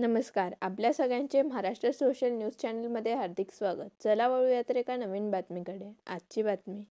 नमस्कार. आपल्या सगळ्यांचे महाराष्ट्र सोशल न्यूज चॅनलमध्ये हार्दिक स्वागत. चला वळूया तर एका नवीन बातमीकडे. आजची बातमी.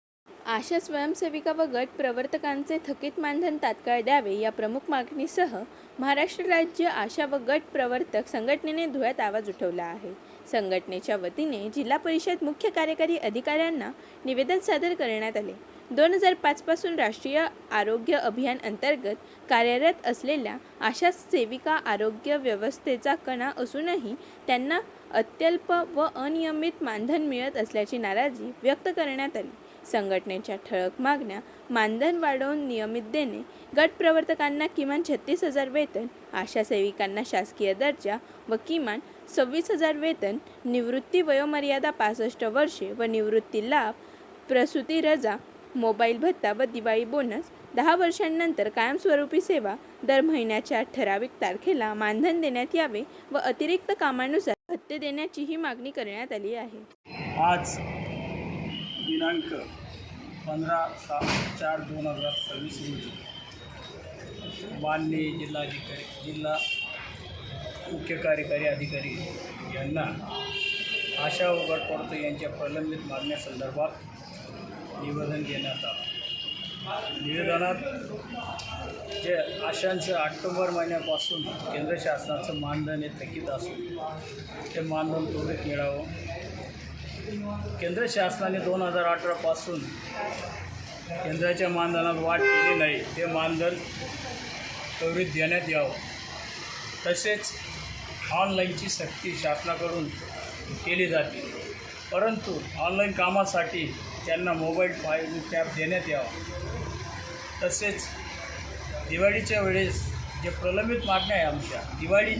आशा स्वयंसेविका व गट प्रवर्तकांचे थकीत मानधन तात्काळ द्यावे या प्रमुख मागणीसह महाराष्ट्र राज्य आशा व गट प्रवर्तक संघटनेने धुळ्यात आवाज उठवला आहे. संघटनेच्या वतीने जिल्हा परिषद मुख्य कार्यकारी अधिकाऱ्यांना निवेदन सादर करण्यात आले. 2005 पासून राष्ट्रीय आरोग्य अभियान अंतर्गत कार्यरत असलेल्या आशा सेविका आरोग्य व्यवस्थेचा कणा असूनही त्यांना अत्यल्प व अनियमित मानधन मिळत असल्याची नाराजी व्यक्त करण्यात आली. संघटनेच्या ठळक मागण्या: मानधन वाढवून नियमित देणे, गट प्रवर्तकांना किमान 36,000 वेतन, आशा सेविकांना शासकीय दर्जा व किमान 26,000 वेतन, निवृत्ती वयोमर्यादा 65 वर्षे व निवृत्ती लाभ, प्रसूती रजा, मोबाईल भत्ता व दिवाळी बोनस, 10 वर्षांनंतर कायमस्वरूपी सेवा, दर महिन्याच्या ठराविक तारखेला मानधन देण्यात यावे व अतिरिक्त कामानुसार भत्ते देण्याची ही मागणी करण्यात आली आहे. आज दिनांक 15/4/2026 रोजी माननीय जिल्हाधिकारी, जिल्हा मुख्य कार्यकारी अधिकारी यांना आशा व गट प्रवर्तक यांच्या प्रलंबित मागण्यासंदर्भात निवेदन देण्यात आलं. निवेदनात जे आशांचं ऑक्टोबर महिन्यापासून केंद्र शासनाचं मानधन हे थकीत असून ते मानधन त्वरित मिळावं. केंद्र शासनाने 2018 पासून केंद्राच्या मानधनात वाढ केली नाही, ते मानधन त्वरित देण्यात यावं. तसेच ऑनलाईनची सक्ती शासनाकडून केली जाते, परंतु ऑनलाईन कामासाठी त्यांना मोबाईल फाईल टॅब देण्यात यावा. तसेच दिवाळीच्या वेळेस जे प्रलंबित मागण्या आहे आमच्या, दिवाळी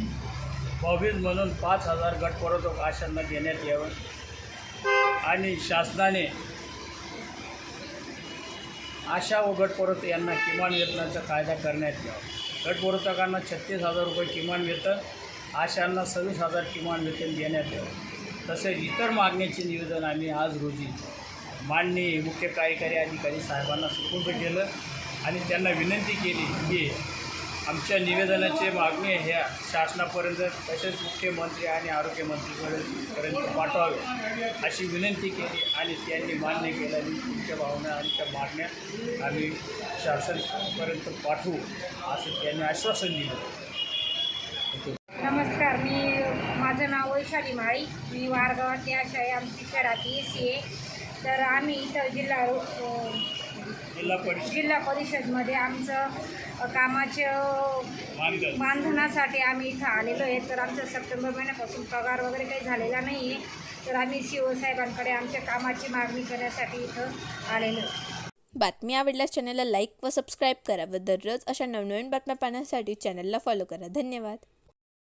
भाऊबीज म्हणून 5,000 गट प्रवर्तक आशांना देण्यात यावं आणि शासनाने आशा व गट प्रवर्तक यांना किमान वेतनाचा कायदा करण्यात यावा. गट प्रवर्तकांना 36,000 रुपये किमान वेतन, आशांना 26,000 किमान वेतन देण्यात यावं. तसेच इतर मागण्याचे निवेदन आम्ही आज रोजी माननीय मुख्य कार्यकारी अधिकारी साहेबांना सुपूर्द केलं आणि त्यांना विनंती केली की आमच्या निवेदनाचे मागणी ह्या शासनापर्यंत तसेच मुख्यमंत्री आणि आरोग्यमंत्रीपर्यंत पाठवावे अशी विनंती केली आणि त्यांनी मान्य केलं आणि तुमच्या भावना आणि त्या मागण्या आम्ही शासनापर्यंत पाठवू असं त्यांनी आश्वासन दिलं. नमस्कार, माझं नाव वैशाली माळी, मी वारगावातली आशा आहे. आमची खेळाची एसी आहे. तर आम्ही इथं जिल्हा परिषदमध्ये आमचं कामाचं मानधनासाठी आम्ही इथं आलेलो आहे. तर आमचं सप्टेंबर महिन्यापासून पगार वगैरे काही झालेला नाही आहे. तर आम्ही CO साहेबांकडे आमच्या कामाची मागणी करण्यासाठी इथं आलेलो आहे. बातमी आवडल्यास चॅनलला लाईक व सबस्क्राईब करा व दररोज अशा नवनवीन बातम्या पाहण्यासाठी चॅनलला फॉलो करा. धन्यवाद.